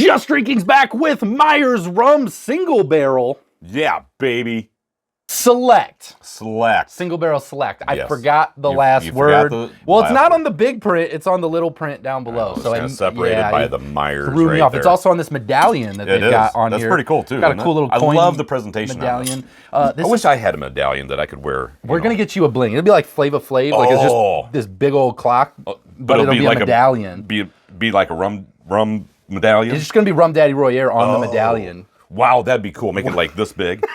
Just Drinking's back with Myer's Rum Single Barrel Yeah, baby. Select. Select. Barrel Select. I Yes. forgot the last you word. forgot the Well, it's last not word. on the big print. It's on the little print down below. It's kind of separated yeah, by the Myers threw me right off. there. It's also on this medallion that they've got on That's here. pretty cool, too. Got a isn't cool it? little coin I love the presentation medallion. I wish I had a medallion that I could wear. We're going to get you a bling. It'll be like Flava Flav. Like it's just this big old clock, but it'll be like a medallion. Be like a rum medallion? It's just going to be Rum Daddy Royer on the medallion. Wow, that'd be cool. Make it like this big.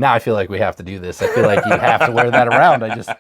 Now I feel like we have to do this. I feel like you have to wear that around. I just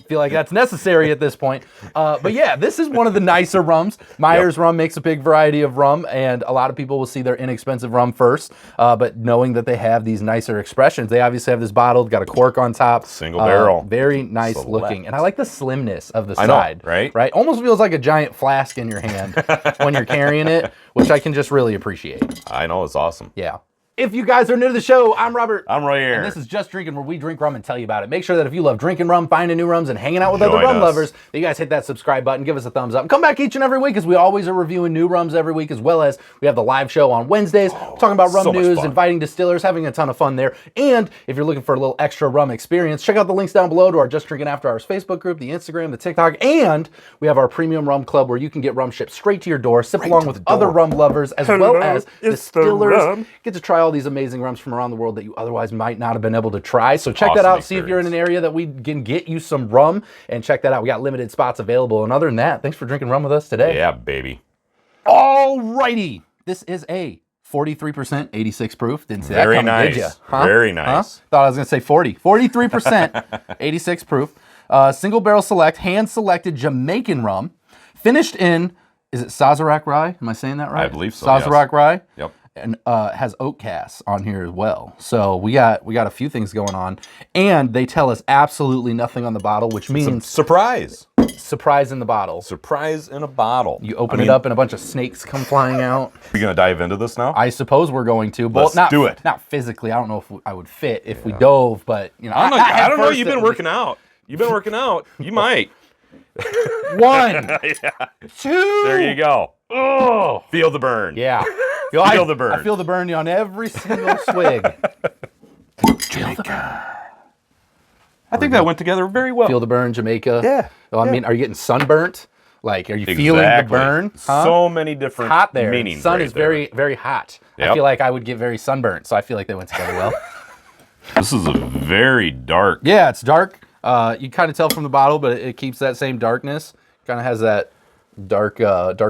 feel like that's necessary at this point. But yeah, this is one of the nicer rums. Myers Rum makes a big variety of rum, and a lot of people will see their inexpensive rum first. But knowing that they have these nicer expressions, they obviously have this bottle, got a cork on top. Single barrel. Very nice Select. looking. And I like the slimness of the I know, side. right? Right? Almost feels like a giant flask in your hand when you're carrying it, which I can just really appreciate. I know, it's awesome. Yeah. If you guys are new to the show, I'm Robert. I'm right here. And this is Just Drinking, where we drink rum and tell you about it. Make sure that if you love drinking rum, finding new rums, and hanging out with other rum lovers, that you guys hit that subscribe button, give us a thumbs up, and come back each and every week, as we always are reviewing new rums every week, as well as we have the live show on Wednesdays, talking about rum news, inviting distillers, having a ton of fun there. And if you're looking for a little extra rum experience, check out the links down below to our Just Drinking After Hours Facebook group, the Instagram, the TikTok, and we have our premium rum club where you can get rum shipped straight to your door, sip along with other rum lovers, as well as distillers. Get to try all these amazing rums from around the world that you otherwise might not have been able to try. So check that out. See if you're in an area that we can get you some rum, and check that out. We got limited spots available. And other than that, thanks for drinking rum with us today. Yeah, baby. Alrighty. This is a 43% 86 proof. Didn't see that coming, did you? Huh? Very nice. Thought I was going to say 40. 43% 86 proof. Single barrel select, hand selected Jamaican rum. Finished in, is it Sazerac rye? Am I saying that right? I believe so. Sazerac rye. Yep. And has oak casts on here as well. So we got a few things going on, and they tell us absolutely nothing on the bottle, which means surprise in the bottle. Surprise in a bottle. You open it up and a bunch of snakes come flying out. We gonna dive into this now? I suppose we're going to. Let's do it. Not physically. I don't know if I would fit if we dove, but you know. I don't know. You've been working out. You've been working out. You might. 1, 2. There you go. Oh, feel the burn. Yeah. Feel the burn. I feel the burn on every single swig. Jamaica. I think that went together very well. Feel the burn, Jamaica. Yeah. Well, I mean, are you getting sunburnt? Like, are you feeling the burn? Huh? So many different hot there. meanings. Sun is very, very hot. Yep. I feel like I would get very sunburnt, so I feel like they went together well. This is a very dark. Yeah, it's dark. You kind of tell from the bottle, but it keeps that same darkness. Kind of has that dark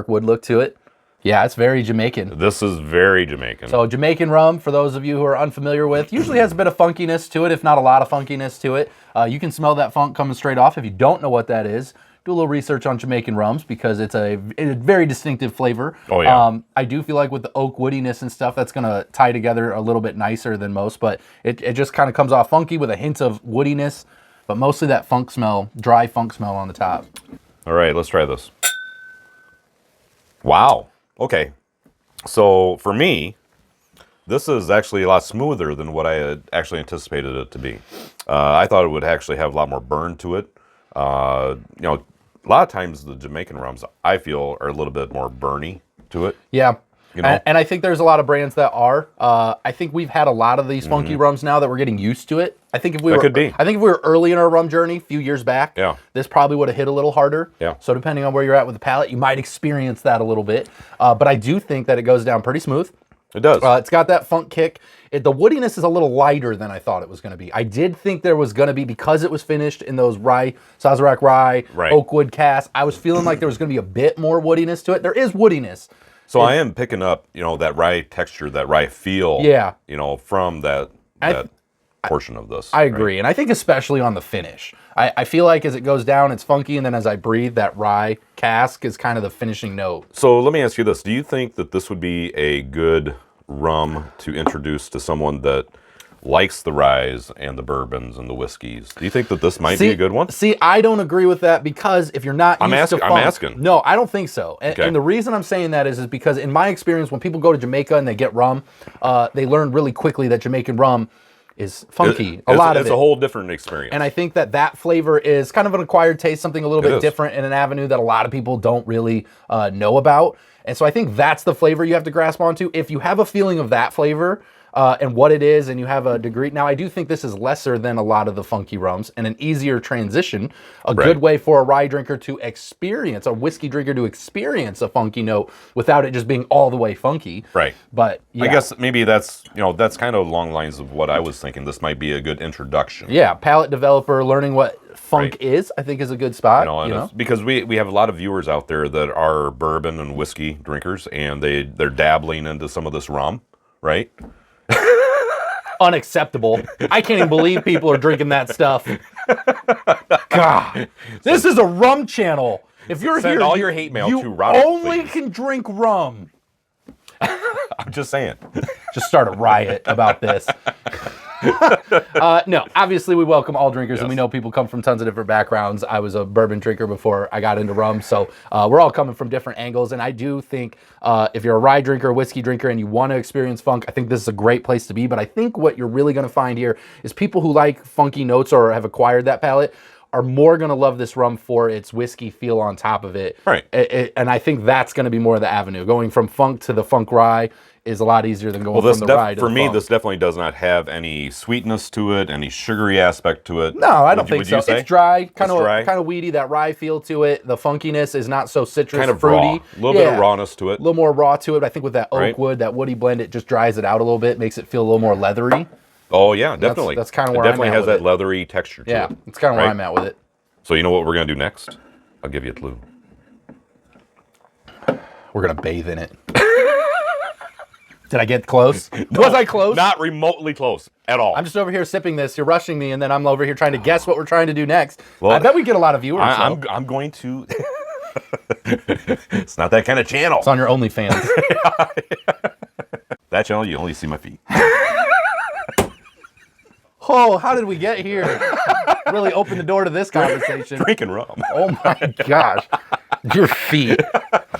wood look to it. Yeah, it's very Jamaican. This is very Jamaican. So Jamaican rum, for those of you who are unfamiliar with, usually has a bit of funkiness to it, if not a lot of funkiness to it. You can smell that funk coming straight off. If you don't know what that is, do a little research on Jamaican rums, because it's a very distinctive flavor. Oh, yeah. I do feel like with the oak woodiness and stuff, that's going to tie together a little bit nicer than most, but it just kind of comes off funky with a hint of woodiness, but mostly that funk smell, dry funk smell on the top. All right, let's try this. Wow. Okay. So for me, this is actually a lot smoother than what I had actually anticipated it to be. I thought it would actually have a lot more burn to it. You know, a lot of times the Jamaican rums, I feel, are a little bit more burny to it. Yeah. You know? And I think there's a lot of brands that are. I think we've had a lot of these funky rums now that we're getting used to it. I think if we were early in our rum journey a few years back, this probably would have hit a little harder. Yeah. So depending on where you're at with the palate, you might experience that a little bit. But I do think that it goes down pretty smooth. It does. It's got that funk kick. The woodiness is a little lighter than I thought it was going to be. I did think there was going to be, because it was finished in those Sazerac rye, oak wood casts, I was feeling like there was going to be a bit more woodiness to it. There is woodiness. So I am picking up, you know, that rye texture, that rye feel, you know, from that portion of this. I agree. And I think especially on the finish. I feel like as it goes down, it's funky, and then as I breathe, that rye cask is kind of the finishing note. So let me ask you this. Do you think that this would be a good rum to introduce to someone that likes the ryes and the bourbons and the whiskeys? Do you think that this might be a good one? See, I don't agree with that, because if you're not used to funk, I'm asking. No, I don't think so. And the reason I'm saying that is because in my experience, when people go to Jamaica and they get rum, they learn really quickly that Jamaican rum is funky. It's a whole different experience. And I think that flavor is kind of an acquired taste, something a little bit different in an avenue that a lot of people don't really know about. And so I think that's the flavor you have to grasp onto. If you have a feeling of that flavor and what it is, and you have a degree. Now, I do think this is lesser than a lot of the funky rums and an easier transition, a good way for a rye drinker to experience, a whiskey drinker to experience a funky note without it just being all the way funky. Right. But yeah. I guess maybe that's, that's kind of along the lines of what I was thinking. This might be a good introduction. Yeah, palate developer, learning what funk is, I think is a good spot. Because we have a lot of viewers out there that are bourbon and whiskey drinkers, and they're dabbling into some of this rum, right? Unacceptable. I can't even believe people are drinking that stuff. God, this is a rum channel. If you're Send here, all your hate mail you to Robert, only please. can drink rum. I'm just saying. Just start a riot about this. No, obviously we welcome all drinkers, and we know people come from tons of different backgrounds. I was a bourbon drinker before I got into rum, so we're all coming from different angles. And I do think if you're a rye drinker, a whiskey drinker, and you want to experience funk, I think this is a great place to be. But I think what you're really going to find here is people who like funky notes or have acquired that palate are more going to love this rum for its whiskey feel on top of it. Right. And I think that's going to be more of the avenue. Going from funk to the funk rye is a lot easier than going from the rye to the for me, funk. this definitely does not have any sweetness to it, any sugary aspect to it. No, I don't think so. Say? It's dry, kind dry? of weedy, that rye feel to it. The funkiness is not so citrus, Kind of fruity. raw. A little bit of rawness to it. A little more raw to it. I think with that oak wood, that woody blend, it just dries it out a little bit, makes it feel a little more leathery. Oh, yeah, definitely. That's kind of where I'm at. It definitely has that leathery texture to it. Yeah, it's kind of where I'm at with it. So you know what we're going to do next? I'll give you a clue. We're going to bathe in it. Did I get close? No, was I close? Not remotely close at all. I'm just over here sipping this. You're rushing me, and then I'm over here trying to guess what we're trying to do next. Well, I bet we get a lot of viewers. I'm going to... It's not that kind of channel. It's on your OnlyFans. That channel, you only see my feet. Oh, how did we get here? Really opened the door to this conversation. Drinking rum. Oh my gosh. Your feet.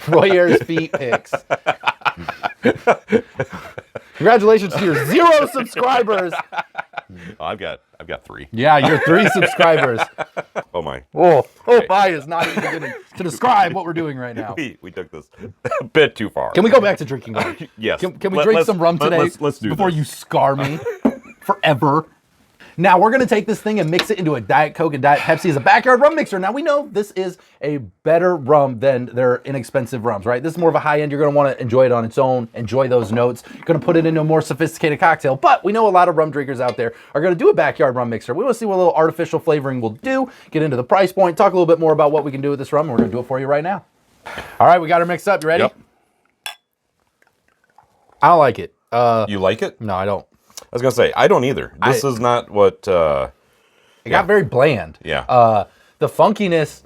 Royer's feet pics. Congratulations to your 0 subscribers. Oh, I've got 3. Yeah, you're 3 subscribers. Oh my. My is not even going to describe what we're doing right now. We took this a bit too far. Can we go back to drinking rum? Yes. Can we drink some rum today? Let's do before this. you scar me forever. Now, we're going to take this thing and mix it into a Diet Coke and Diet Pepsi as a backyard rum mixer. Now, we know this is a better rum than their inexpensive rums, right? This is more of a high end. You're going to want to enjoy it on its own, enjoy those notes. You're going to put it into a more sophisticated cocktail. But we know a lot of rum drinkers out there are going to do a backyard rum mixer. We want to see what a little artificial flavoring will do, get into the price point, talk a little bit more about what we can do with this rum, and we're going to do it for you right now. All right, we got her mixed up. You ready? Yep. I don't like it. You like it? No, I don't. I was going to say, I don't either. This is not what... It got very bland. Yeah. The funkiness,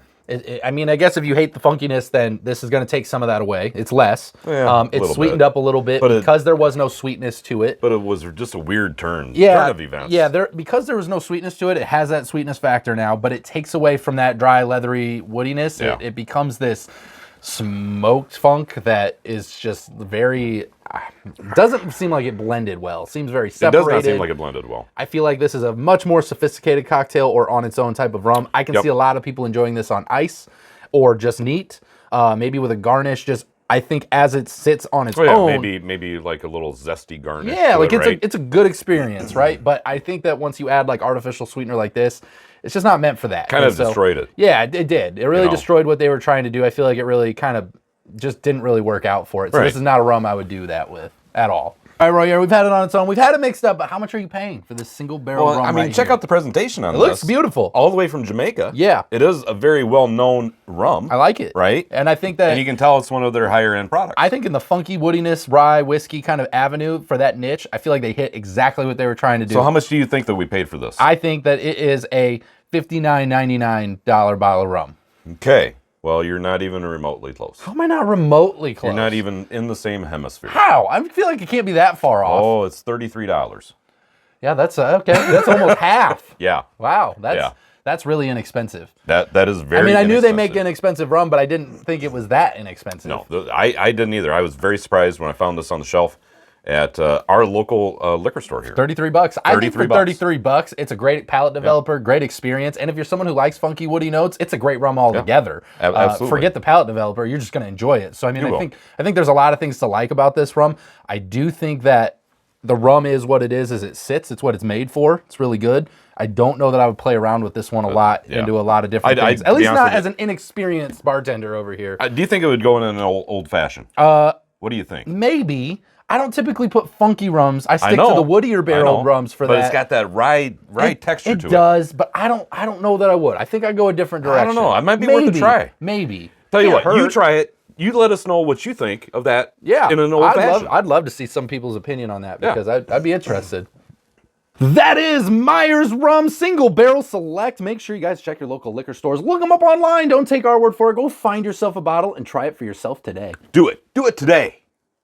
I mean, I guess if you hate the funkiness, then this is going to take some of that away. It's less. Yeah, it's sweetened up a little bit because there was no sweetness to it. But it was just a weird turn of events. Yeah, because there was no sweetness to it, it has that sweetness factor now, but it takes away from that dry, leathery woodiness. Yeah. It becomes this smoked funk that is just very... doesn't seem like it blended well. Seems very separated. It does not seem like it blended well. I feel like this is a much more sophisticated cocktail or on its own type of rum. I can see a lot of people enjoying this on ice or just neat, maybe with a garnish. Just I think as it sits on its own, maybe like a little zesty garnish. Yeah, like right? it's a good experience, right? But I think that once you add like artificial sweetener like this, it's just not meant for that. Kind of destroyed it. Yeah, it did. It really destroyed what they were trying to do. I feel like it really kind of just didn't really work out for it. So this is not a rum I would do that with at all. All right, Royer, we've had it on its own. We've had it mixed up, but how much are you paying for this single barrel rum? I mean, check out the presentation on this. It looks beautiful. All the way from Jamaica. Yeah. It is a very well-known rum. I like it. Right? And I think that... And you can tell it's one of their higher-end products. I think in the funky woodiness, rye, whiskey kind of avenue for that niche, I feel like they hit exactly what they were trying to do. So how much do you think that we paid for this? I think that it is a $59.99 bottle of rum. Okay. Well, you're not even remotely close. How am I not remotely close? You're not even in the same hemisphere. How? I feel like it can't be that far off. Oh, it's $33. Yeah, that's okay. That's almost half. Yeah. Wow, that's really inexpensive. That is very. I mean, I knew they make inexpensive rum, but I didn't think it was that inexpensive. No, I didn't either. I was very surprised when I found this on the shelf, at our local liquor store here. 33 bucks. I think for 33 bucks. 33 bucks, it's a great palate developer, great experience. And if you're someone who likes funky woody notes, it's a great rum altogether. Absolutely. Forget the palate developer, you're just going to enjoy it. So I mean, You I think there's a lot of things to like about this rum. I do think that the rum is what it is as it sits. It's what it's made for. It's really good. I don't know that I would play around with this one a lot and do a lot of different things. At least not as an inexperienced bartender over here. Do you think it would go in an old fashioned? What do you think? Maybe. I don't typically put funky rums. I stick to the woodier barreled rums for that. But it's got that rye texture to it. It does, but I don't know that I would. I think I'd go a different direction. I don't know. It might be worth a try. Maybe. Tell you what, you try it. You let us know what you think of that in an old fashioned. I'd love to see some people's opinion on that because I'd be interested. That is Myer's Rum Single Barrel Select. Make sure you guys check your local liquor stores. Look them up online. Don't take our word for it. Go find yourself a bottle and try it for yourself today. Do it. Do it today.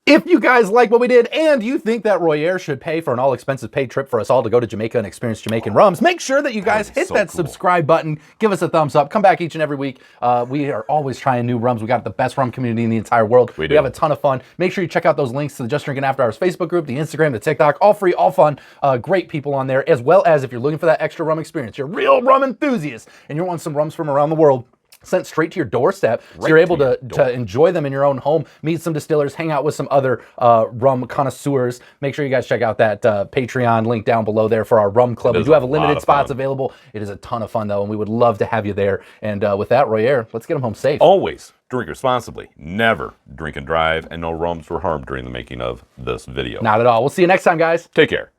If you guys like what we did and you think that Royer should pay for an all-expenses paid trip for us all to go to Jamaica and experience Jamaican rums, make sure that you guys hit that subscribe button, give us a thumbs up, come back each and every week. We are always trying new rums. We got the best rum community in the entire world. We have a ton of fun. Make sure you check out those links to the Just Drinking After Hours Facebook group, the Instagram, the TikTok, all free, all fun. Great people on there, as well as if you're looking for that extra rum experience, you're a real rum enthusiast and you want some rums from around the world sent straight to your doorstep, so you're able to enjoy them in your own home, meet some distillers, hang out with some other rum connoisseurs. Make sure you guys check out that Patreon link down below there for our rum club. We do have limited spots available. It is a ton of fun, though, and we would love to have you there. And with that, Royer, let's get them home safe. Always drink responsibly. Never drink and drive, and no rums were harmed during the making of this video. Not at all. We'll see you next time, guys. Take care.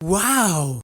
Wow.